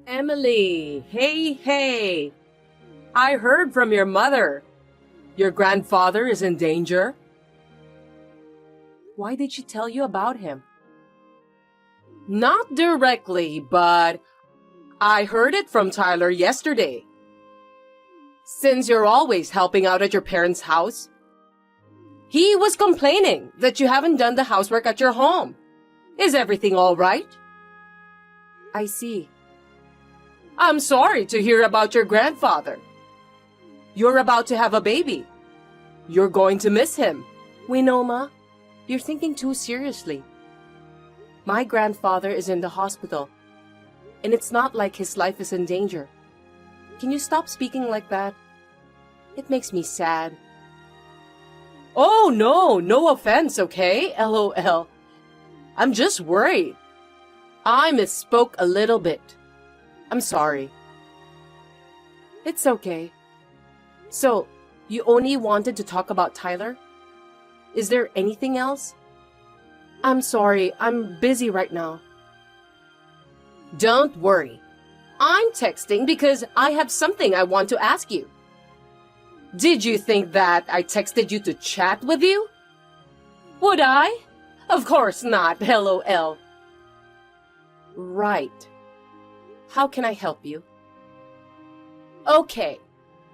Emily, hey. I heard from your mother. Your grandfather is in danger. Why did she tell you about him? Not directly, but I heard it from Tyler yesterday. Since you're always helping out at your parents' house, he was complaining that you haven't done the housework at your home. Is everything all right? I see. I'm sorry to hear about your grandfather. You're about to have a baby. You're going to miss him. Winoma, you're thinking too seriously. My grandfather is in the hospital, and it's not like his life is in danger. Can you stop speaking like that? It makes me sad. Oh, no offense, okay? LOL. I'm just worried. I misspoke a little bit. I'm sorry. It's okay. So, you only wanted to talk about Tyler? Is there anything else? I'm sorry, I'm busy right now. Don't worry. I'm texting because I have something I want to ask you. Did you think that I texted you to chat with you? Would I? Of course not, LOL. Right. How can I help you? Okay.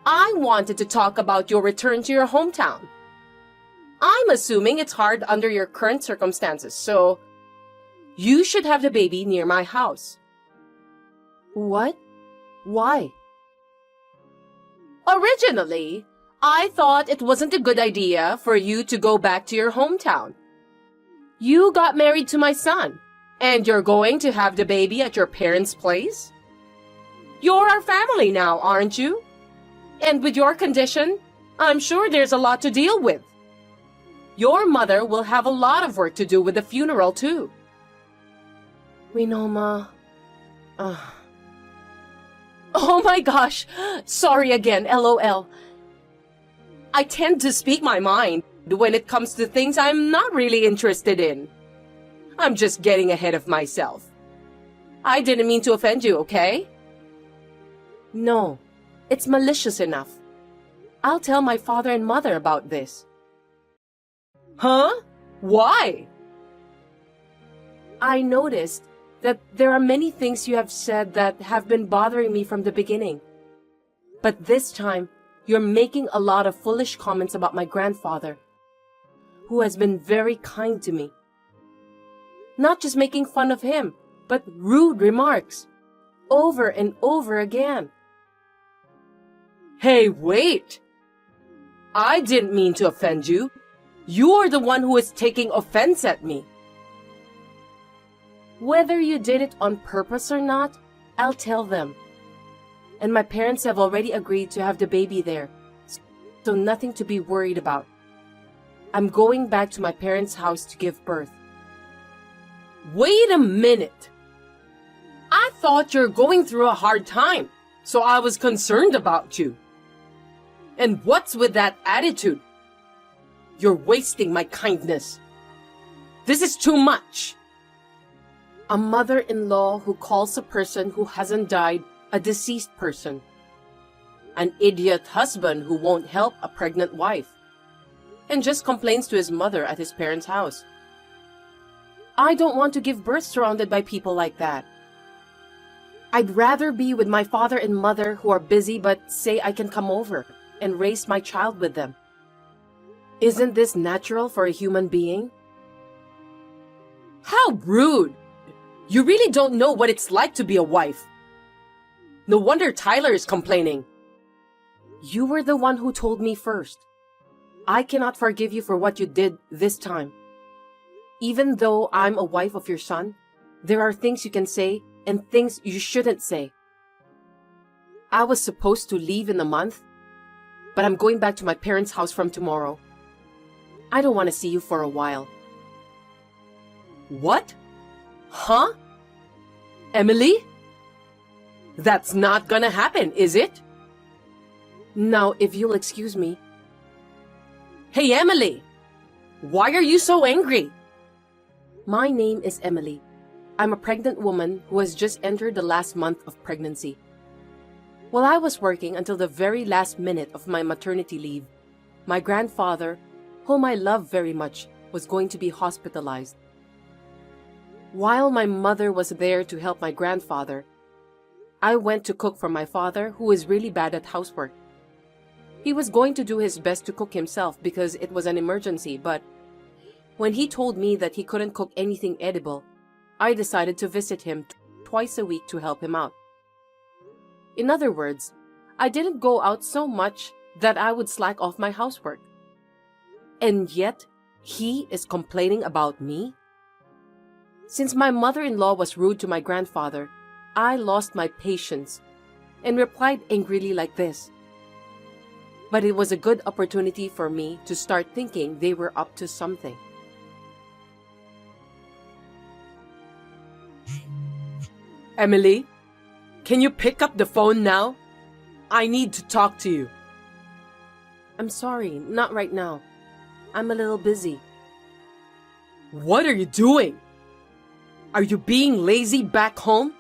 I wanted to talk about your return to your hometown. I'm assuming it's hard under your current circumstances, so you should have the baby near my house. What? Why? Originally, I thought it wasn't a good idea for you to go back to your hometown. You got married to my son, and you're going to have the baby at your parents' place? You're our family now, aren't you? And with your condition, I'm sure there's a lot to deal with. Your mother will have a lot of work to do with the funeral, too. Winoma. Oh my gosh! Sorry again, LOL. I tend to speak my mind when it comes to things I'm not really interested in. I'm just getting ahead of myself. I didn't mean to offend you, okay? No, it's malicious enough. I'll tell my father and mother about this. Huh? Why? I noticed that there are many things you have said that have been bothering me from the beginning. But this time, you're making a lot of foolish comments about my grandfather, who has been very kind to me. Not just making fun of him, but rude remarks, over and over again. Hey, wait! I didn't mean to offend you. You're the one who is taking offense at me. Whether you did it on purpose or not, I'll tell them. And my parents have already agreed to have the baby there, so nothing to be worried about. I'm going back to my parents' house to give birth. Wait a minute! I thought you're going through a hard time, so I was concerned about you. And what's with that attitude? You're wasting my kindness. This is too much. A mother-in-law who calls a person who hasn't died a deceased person. An idiot husband who won't help a pregnant wife. And just complains to his mother at his parents' house. I don't want to give birth surrounded by people like that. I'd rather be with my father and mother who are busy but say I can come over and raise my child with them. Isn't this natural for a human being? How rude! You really don't know what it's like to be a wife. No wonder Tyler is complaining. You were the one who told me first. I cannot forgive you for what you did this time. Even though I'm a wife of your son, there are things you can say and things you shouldn't say. I was supposed to leave in a month, but I'm going back to my parents' house from tomorrow. I don't want to see you for a while. What? Huh? Emily? That's not gonna happen, is it? Now, if you'll excuse me. Hey, Emily! Why are you so angry? My name is Emily, I'm a pregnant woman who has just entered the last month of pregnancy. While I was working until the very last minute of my maternity leave, my grandfather, whom I love very much, was going to be hospitalized. While my mother was there to help my grandfather, I went to cook for my father, who is really bad at housework. He was going to do his best to cook himself because it was an emergency, but when he told me that he couldn't cook anything edible, I decided to visit him twice a week to help him out. In other words, I didn't go out so much that I would slack off my housework. And yet, he is complaining about me? Since my mother-in-law was rude to my grandfather, I lost my patience and replied angrily like this. But it was a good opportunity for me to start thinking they were up to something. Emily, can you pick up the phone now? I need to talk to you. I'm sorry, not right now. I'm a little busy. What are you doing? Are you being lazy back home?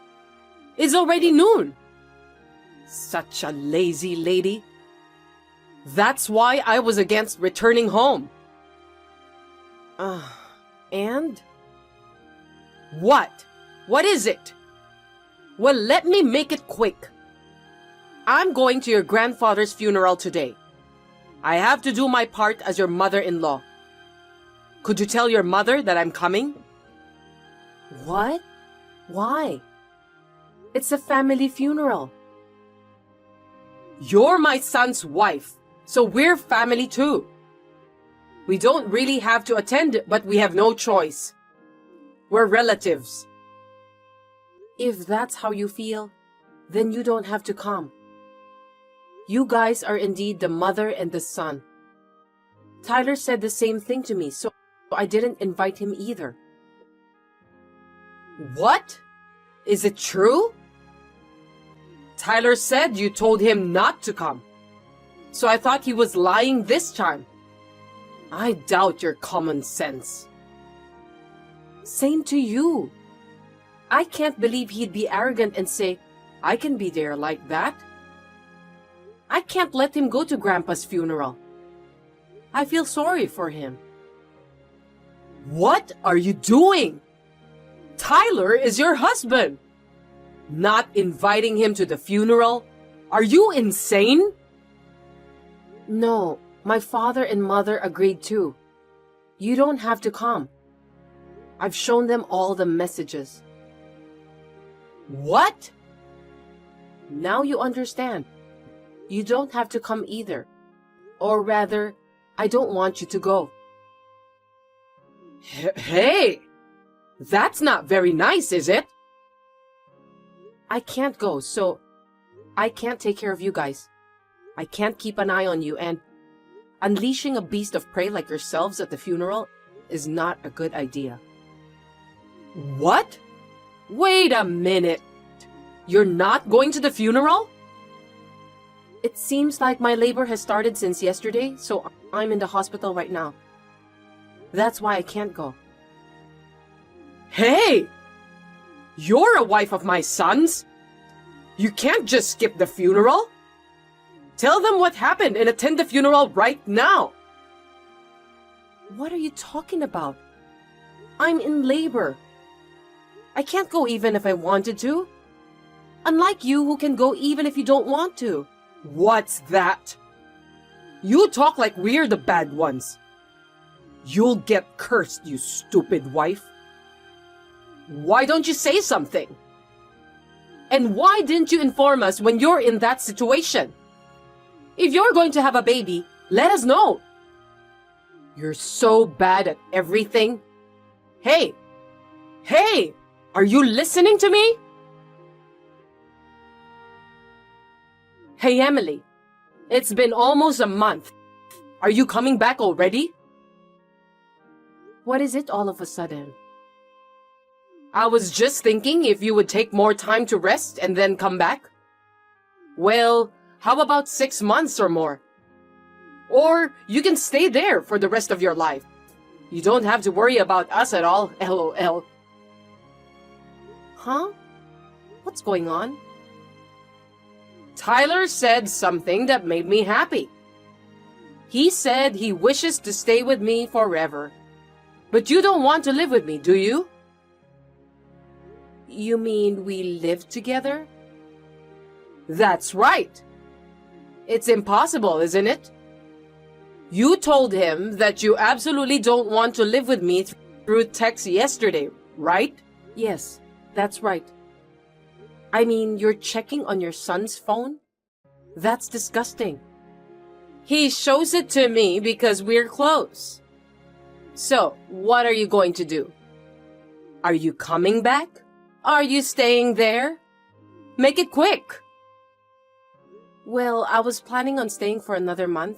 It's already noon. Such a lazy lady. That's why I was against returning home. And? What? What is it? Well, let me make it quick. I'm going to your grandfather's funeral today. I have to do my part as your mother-in-law. Could you tell your mother that I'm coming? What? Why? It's a family funeral. You're my son's wife, so we're family too. We don't really have to attend, but we have no choice. We're relatives. If that's how you feel, then you don't have to come. You guys are indeed the mother and the son. Tyler said the same thing to me, so I didn't invite him either. What? Is it true? Tyler said you told him not to come. So I thought he was lying this time. I doubt your common sense. Same to you. I can't believe he'd be arrogant and say, I can be there like that. I can't let him go to Grandpa's funeral. I feel sorry for him. What are you doing? Tyler is your husband. Not inviting him to the funeral? Are you insane? No, my father and mother agreed too. You don't have to come. I've shown them all the messages. What? Now you understand. You don't have to come either. Or rather, I don't want you to go. Hey! That's not very nice, is it? I can't go, so I can't take care of you guys. I can't keep an eye on you, and unleashing a beast of prey like yourselves at the funeral is not a good idea. What? Wait a minute. You're not going to the funeral? It seems like my labor has started since yesterday, so I'm in the hospital right now. That's why I can't go. Hey! You're a wife of my son's. You can't just skip the funeral. Tell them what happened and attend the funeral right now. What are you talking about? I'm in labor. I can't go even if I wanted to. Unlike you who can go even if you don't want to. What's that? You talk like we're the bad ones. You'll get cursed, you stupid wife. Why don't you say something? And why didn't you inform us when you're in that situation? If you're going to have a baby, let us know. You're so bad at everything. Hey! Hey! Are you listening to me? Hey, Emily. It's been almost a month. Are you coming back already? What is it all of a sudden? I was just thinking if you would take more time to rest and then come back. Well, how about 6 months or more? Or you can stay there for the rest of your life. You don't have to worry about us at all, LOL. Huh? What's going on? Tyler said something that made me happy. He said he wishes to stay with me forever. But you don't want to live with me, do you? You mean we live together? That's right. It's impossible, isn't it? You told him that you absolutely don't want to live with me through text yesterday, right? Yes, that's right. I mean, you're checking on your son's phone? That's disgusting. He shows it to me because we're close. So, what are you going to do? Are you coming back? Are you staying there? Make it quick. Well, I was planning on staying for another month.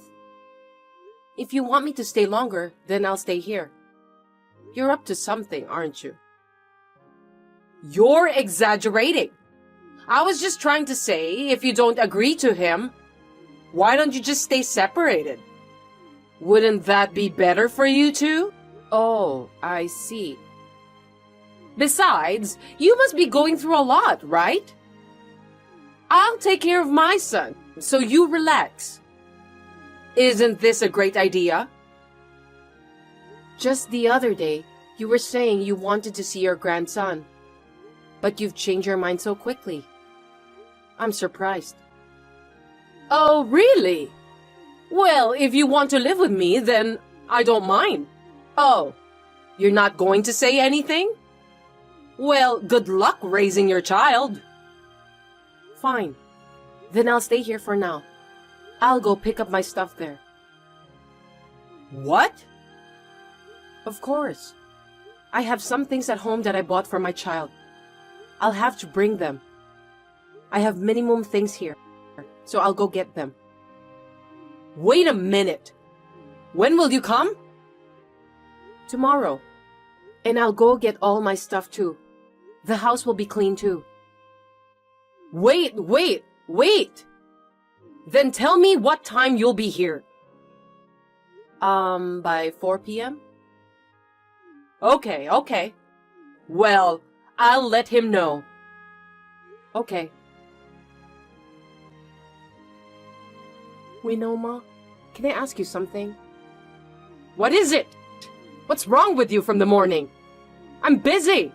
If you want me to stay longer, then I'll stay here. You're up to something, aren't you? You're exaggerating. I was just trying to say, if you don't agree to him, why don't you just stay separated? Wouldn't that be better for you two? Oh, I see. Besides, you must be going through a lot, right? I'll take care of my son, so you relax. Isn't this a great idea? Just the other day, you were saying you wanted to see your grandson. But you've changed your mind so quickly. I'm surprised. Oh, really? Well, if you want to live with me, then I don't mind. Oh, you're not going to say anything? Well, good luck raising your child. Fine. Then I'll stay here for now. I'll go pick up my stuff there. What? Of course. I have some things at home that I bought for my child. I'll have to bring them. I have minimum things here, so I'll go get them. Wait a minute. When will you come? Tomorrow. And I'll go get all my stuff too. The house will be clean too. Wait. Then tell me what time you'll be here. By 4 p.m.? Okay. Well, I'll let him know. Okay. Winoma, can I ask you something? What is it? What's wrong with you from the morning? I'm busy.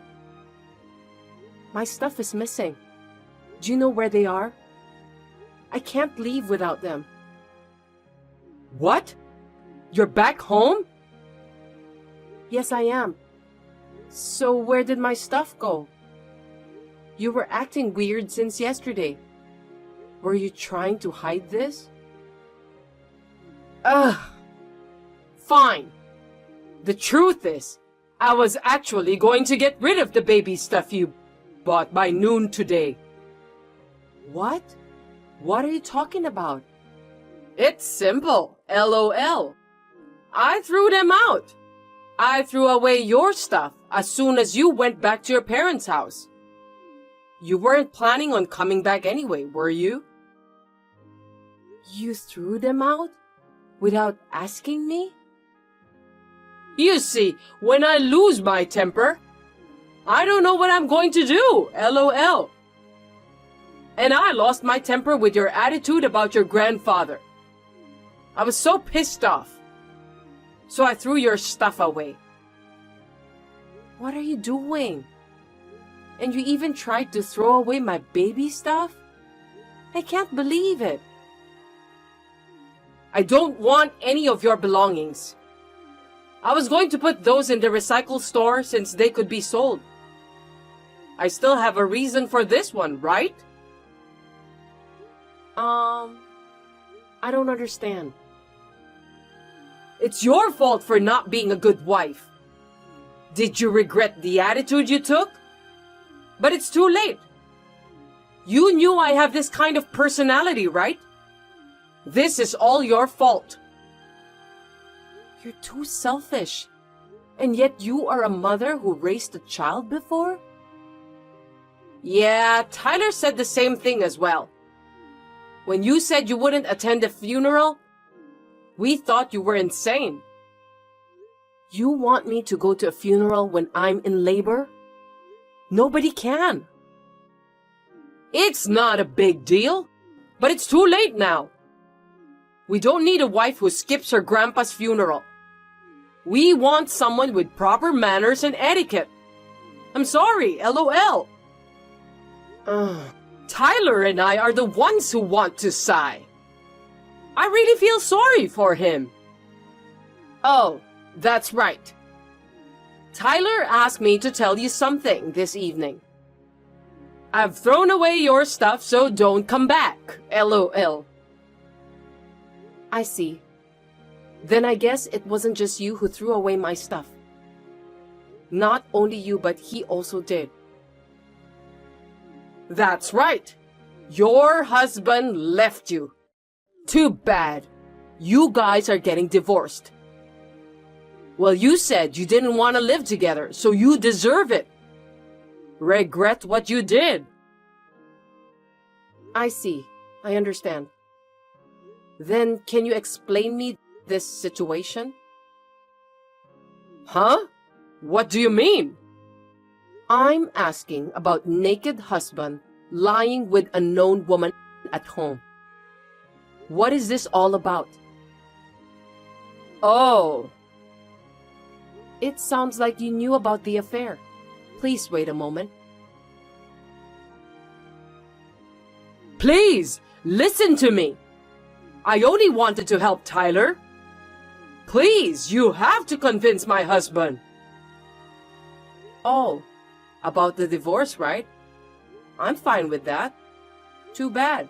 My stuff is missing. Do you know where they are? I can't leave without them. What? You're back home? Yes, I am. So where did my stuff go? You were acting weird since yesterday. Were you trying to hide this? Ugh. Fine. The truth is, I was actually going to get rid of the baby stuff you bought by noon today. What? What are you talking about? It's simple. LOL. I threw them out. I threw away your stuff as soon as you went back to your parents' house. You weren't planning on coming back anyway, were you? You threw them out? Without asking me? You see, when I lose my temper, I don't know what I'm going to do, LOL. And I lost my temper with your attitude about your grandfather. I was so pissed off. So I threw your stuff away. What are you doing? And you even tried to throw away my baby stuff? I can't believe it. I don't want any of your belongings. I was going to put those in the recycle store since they could be sold. I still have a reason for this one, right? I don't understand. It's your fault for not being a good wife. Did you regret the attitude you took? But it's too late. You knew I have this kind of personality, right? This is all your fault. You're too selfish. And yet you are a mother who raised a child before? Yeah, Tyler said the same thing as well. When you said you wouldn't attend the funeral, we thought you were insane. You want me to go to a funeral when I'm in labor? Nobody can. It's not a big deal, but it's too late now. We don't need a wife who skips her grandpa's funeral. We want someone with proper manners and etiquette. I'm sorry, LOL. Tyler and I are the ones who want to sigh. I really feel sorry for him. Oh, that's right. Tyler asked me to tell you something this evening. I've thrown away your stuff, so don't come back, LOL. I see. Then I guess it wasn't just you who threw away my stuff. Not only you, but he also did. That's right. Your husband left you. Too bad. You guys are getting divorced. Well, you said you didn't want to live together, so you deserve it. Regret what you did. I see. I understand. Then can you explain me this situation? Huh? What do you mean? I'm asking about naked husband lying with unknown woman at home. What is this all about? Oh. It sounds like you knew about the affair. Please wait a moment. Please, listen to me. I only wanted to help Tyler. Please, you have to convince my husband. Oh, about the divorce, right? I'm fine with that. Too bad.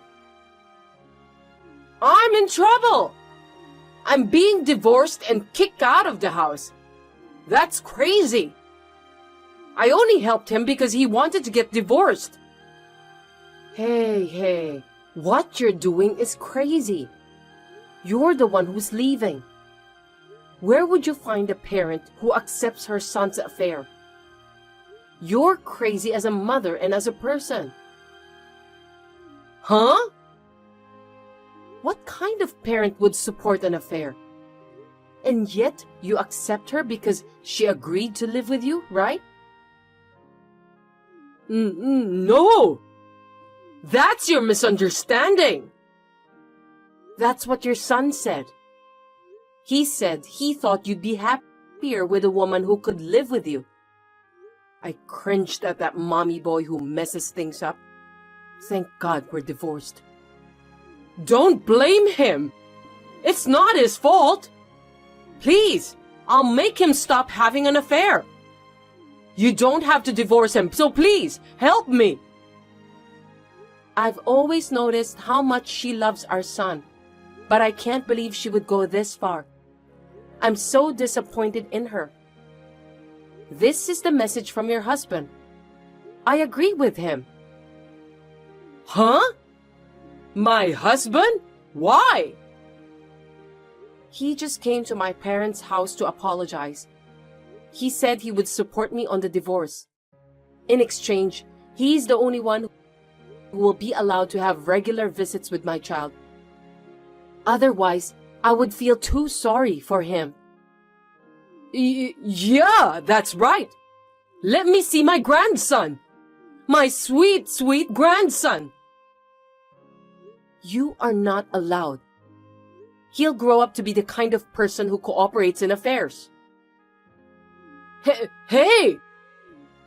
I'm in trouble. I'm being divorced and kicked out of the house. That's crazy. I only helped him because he wanted to get divorced. Hey, what you're doing is crazy. You're the one who's leaving. Where would you find a parent who accepts her son's affair? You're crazy as a mother and as a person. Huh? What kind of parent would support an affair? And yet you accept her because she agreed to live with you, right? No! That's your misunderstanding. That's what your son said. He said he thought you'd be happier with a woman who could live with you. I cringed at that mommy boy who messes things up. Thank God we're divorced. Don't blame him. It's not his fault. Please, I'll make him stop having an affair. You don't have to divorce him, so please, help me. I've always noticed how much she loves our son, but I can't believe she would go this far. I'm so disappointed in her. This is the message from your husband. I agree with him. Huh? My husband? Why? He just came to my parents' house to apologize. He said he would support me on the divorce. In exchange, he's the only one who will be allowed to have regular visits with my child. Otherwise, I would feel too sorry for him. Yeah, that's right. Let me see my grandson. My sweet, sweet grandson. You are not allowed. He'll grow up to be the kind of person who cooperates in affairs. Hey!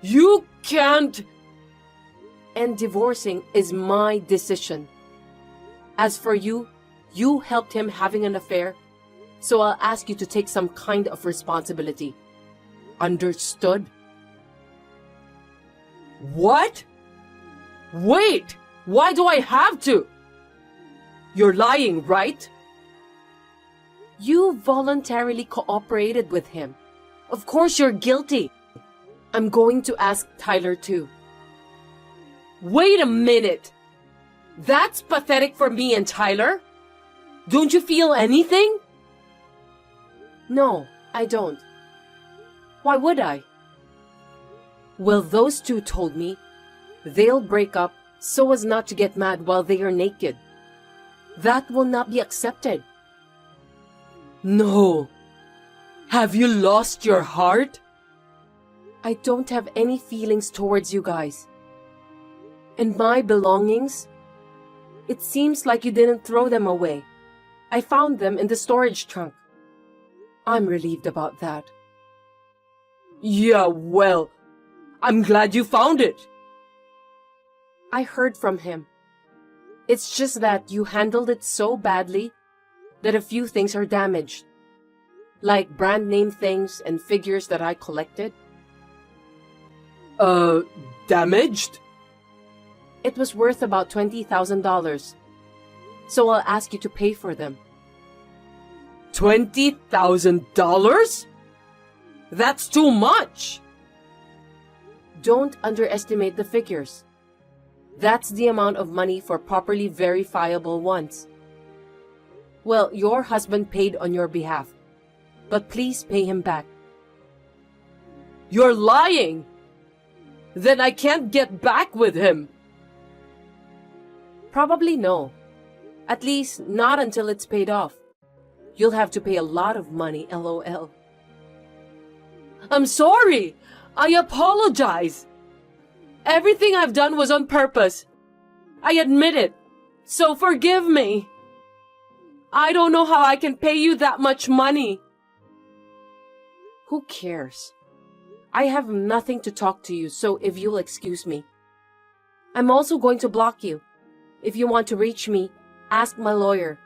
You can't... And divorcing is my decision. As for you, you helped him having an affair, so I'll ask you to take some kind of responsibility. Understood? What? Wait! Why do I have to? You're lying, right? You voluntarily cooperated with him. Of course you're guilty. I'm going to ask Tyler too. Wait a minute! That's pathetic for me and Tyler. Don't you feel anything? No, I don't. Why would I? Well, those two told me they'll break up so as not to get mad while they are naked. That will not be accepted. No. Have you lost your heart? I don't have any feelings towards you guys. And my belongings? It seems like you didn't throw them away. I found them in the storage trunk. I'm relieved about that. Yeah, well, I'm glad you found it. I heard from him. It's just that you handled it so badly that a few things are damaged. Like brand name things and figures that I collected. Damaged? It was worth about $20,000. So I'll ask you to pay for them. $20,000? That's too much! Don't underestimate the figures. That's the amount of money for properly verifiable ones. Well, your husband paid on your behalf, but please pay him back. You're lying! Then I can't get back with him. Probably no. At least not until it's paid off. You'll have to pay a lot of money, LOL. I'm sorry! I apologize! Everything I've done was on purpose. I admit it. So forgive me. I don't know how I can pay you that much money. Who cares? I have nothing to talk to you, so if you'll excuse me. I'm also going to block you. If you want to reach me, ask my lawyer.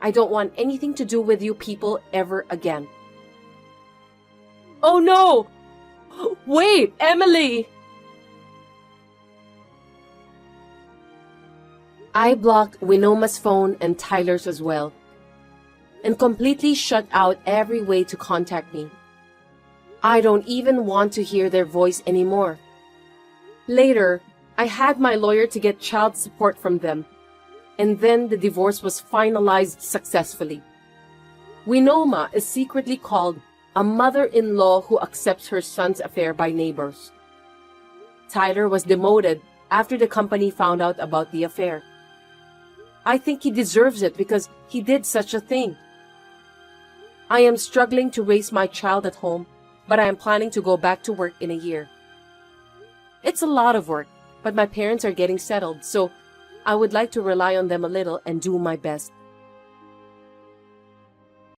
I don't want anything to do with you people ever again. Oh no! Wait, Emily! I blocked Winoma's phone and Tyler's as well, and completely shut out every way to contact me. I don't even want to hear their voice anymore. Later, I had my lawyer to get child support from them, and then the divorce was finalized successfully. Winoma is secretly called a mother-in-law who accepts her son's affair by neighbors. Tyler was demoted after the company found out about the affair. I think he deserves it because he did such a thing. I am struggling to raise my child at home, but I am planning to go back to work in a year. It's a lot of work, but my parents are getting settled, so I would like to rely on them a little and do my best.